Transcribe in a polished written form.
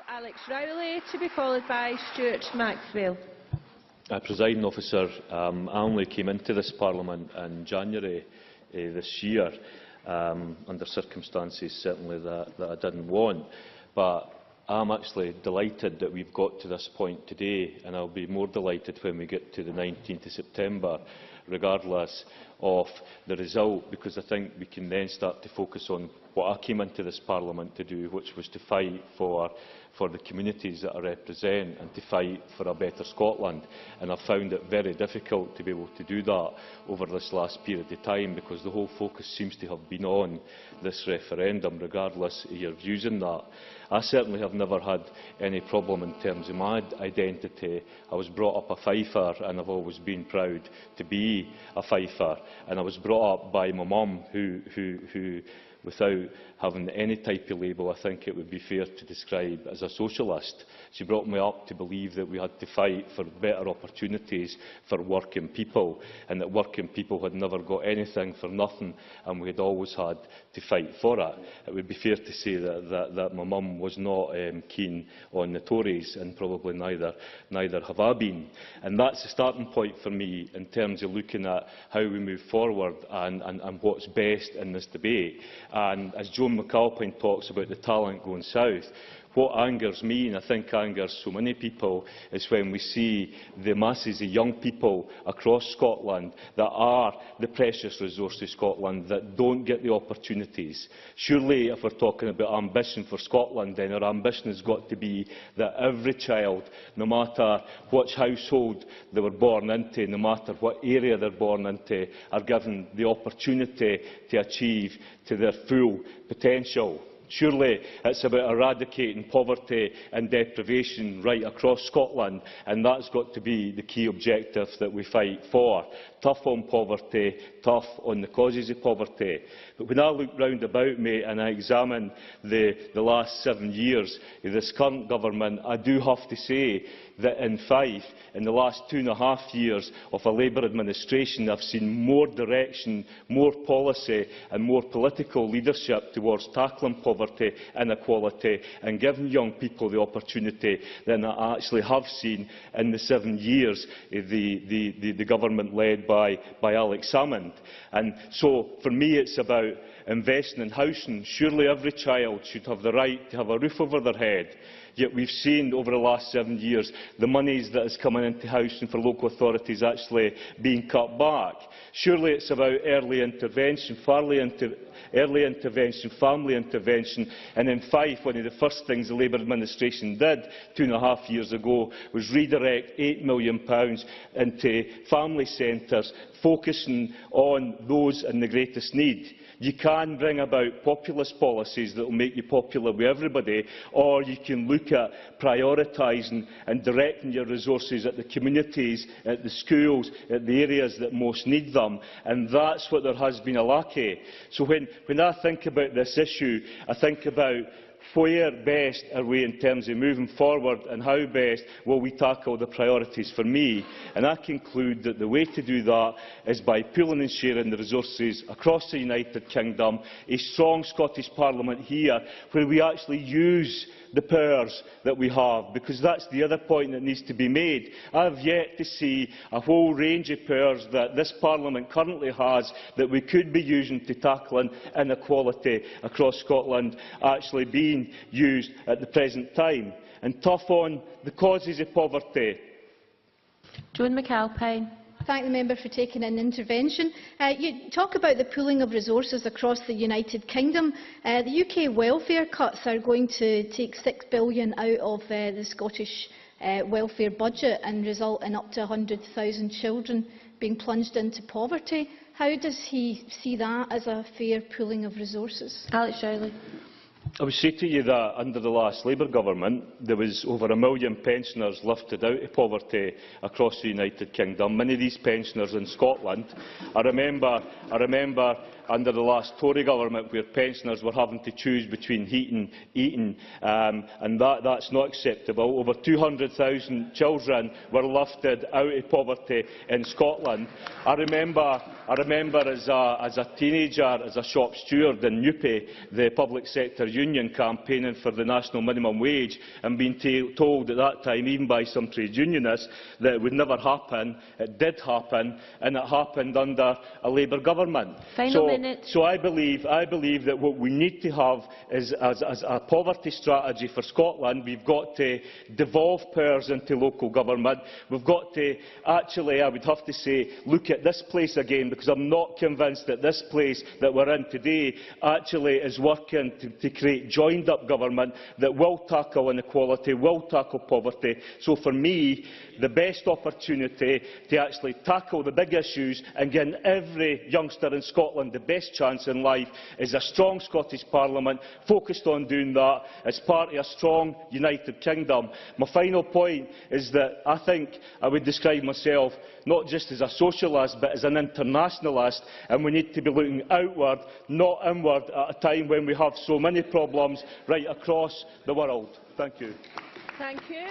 Alex Rowley, to be followed by Stuart Maxwell. Presiding Officer, I only came into this Parliament in January this year, under circumstances certainly that I didn't want. But I'm actually delighted that we've got to this point today, and I'll be more delighted when we get to the 19th of September, regardless of the result, because I think we can then start to focus on what I came into this Parliament to do, which was to fight for the communities that I represent and to fight for a better Scotland. And I've found it very difficult to be able to do that over this last period of time, because the whole focus seems to have been on this referendum, regardless of your views on that. I certainly have never had any problem in terms of my identity. I was brought up a Fifer, and I've always been proud to be a Fifer. And I was brought up by my mum, who without having any type of label, I think it would be fair to describe as a socialist. She brought me up to believe that we had to fight for better opportunities for working people, and that working people had never got anything for nothing, and we had always had to fight for it. It would be fair to say that my mum was not keen on the Tories, and probably neither have I been. And that's the starting point for me in terms of looking at how we move forward and what's best in this debate. And as Joan McAlpine talks about the talent going south, what angers me, and I think angers so many people, is when we see the masses of young people across Scotland that are the precious resource of Scotland that don't get the opportunities. Surely, if we're talking about ambition for Scotland, then our ambition has got to be that every child, no matter which household they were born into, no matter what area they're born into, are given the opportunity to achieve to their full potential. Surely it's about eradicating poverty and deprivation right across Scotland, and that's got to be the key objective that we fight for. Tough on poverty, tough on the causes of poverty. But when I look round about me and I examine the last 7 years of this current government, I do have to say that in Fife, in the last 2.5 years of a Labour administration, I've seen more direction, more policy and more political leadership towards tackling poverty, inequality and giving young people the opportunity than I actually have seen in the 7 years of the government led by Alex Salmond. And so, for me, it's about investing in housing. Surely every child should have the right to have a roof over their head. Yet we've seen over the last 7 years the monies that is coming into housing for local authorities actually being cut back. Surely it's about early intervention, family intervention, and in Fife, one of the first things the Labour administration did 2.5 years ago was redirect £8 million into family centres, focusing on those in the greatest need. You can bring about populist policies that will make you popular with everybody, or you can look at prioritising and directing your resources at the communities, at the schools, at the areas that most need them, and that's what there has been a lack of. So when I think about this issue, I think about where best are we in terms of moving forward, and how best will we tackle the priorities for me. And I conclude that the way to do that is by pooling and sharing the resources across the United Kingdom, a strong Scottish Parliament here, where we actually use the powers that we have, because that's the other point that needs to be made. I have yet to see a whole range of powers that this Parliament currently has that we could be using to tackle inequality across Scotland actually being used at the present time. And tough on the causes of poverty. Joan McAlpine. Thank the member for taking an intervention. You talk about the pooling of resources across the United Kingdom. The UK welfare cuts are going to take £6 billion out of the Scottish welfare budget and result in up to 100,000 children being plunged into poverty. How does he see that as a fair pooling of resources? Alex Rowley. I would say to you that under the last Labour government, there was over 1 million pensioners lifted out of poverty across the United Kingdom. Many of these pensioners in Scotland, I remember under the last Tory government, where pensioners were having to choose between heat and eating, and that's not acceptable. Over 200,000 children were lifted out of poverty in Scotland. I remember as a teenager, as a shop steward in Newpay, the public sector union campaigning for the national minimum wage, and being told at that time, even by some trade unionists, that it would never happen. It did happen, and it happened under a Labour government. So I believe that what we need to have is as a poverty strategy for Scotland. We've got to devolve powers into local government. We've got to actually, I would have to say, look at this place again, because I'm not convinced that this place that we're in today actually is working to create joined-up government that will tackle inequality, will tackle poverty. So for me, the best opportunity to actually tackle the big issues and give every youngster in Scotland the best chance in life is a strong Scottish Parliament focused on doing that as part of a strong United Kingdom. My final point is that I think I would describe myself not just as a socialist but as an internationalist, and we need to be looking outward, not inward, at a time when we have so many problems right across the world. Thank you. Thank you.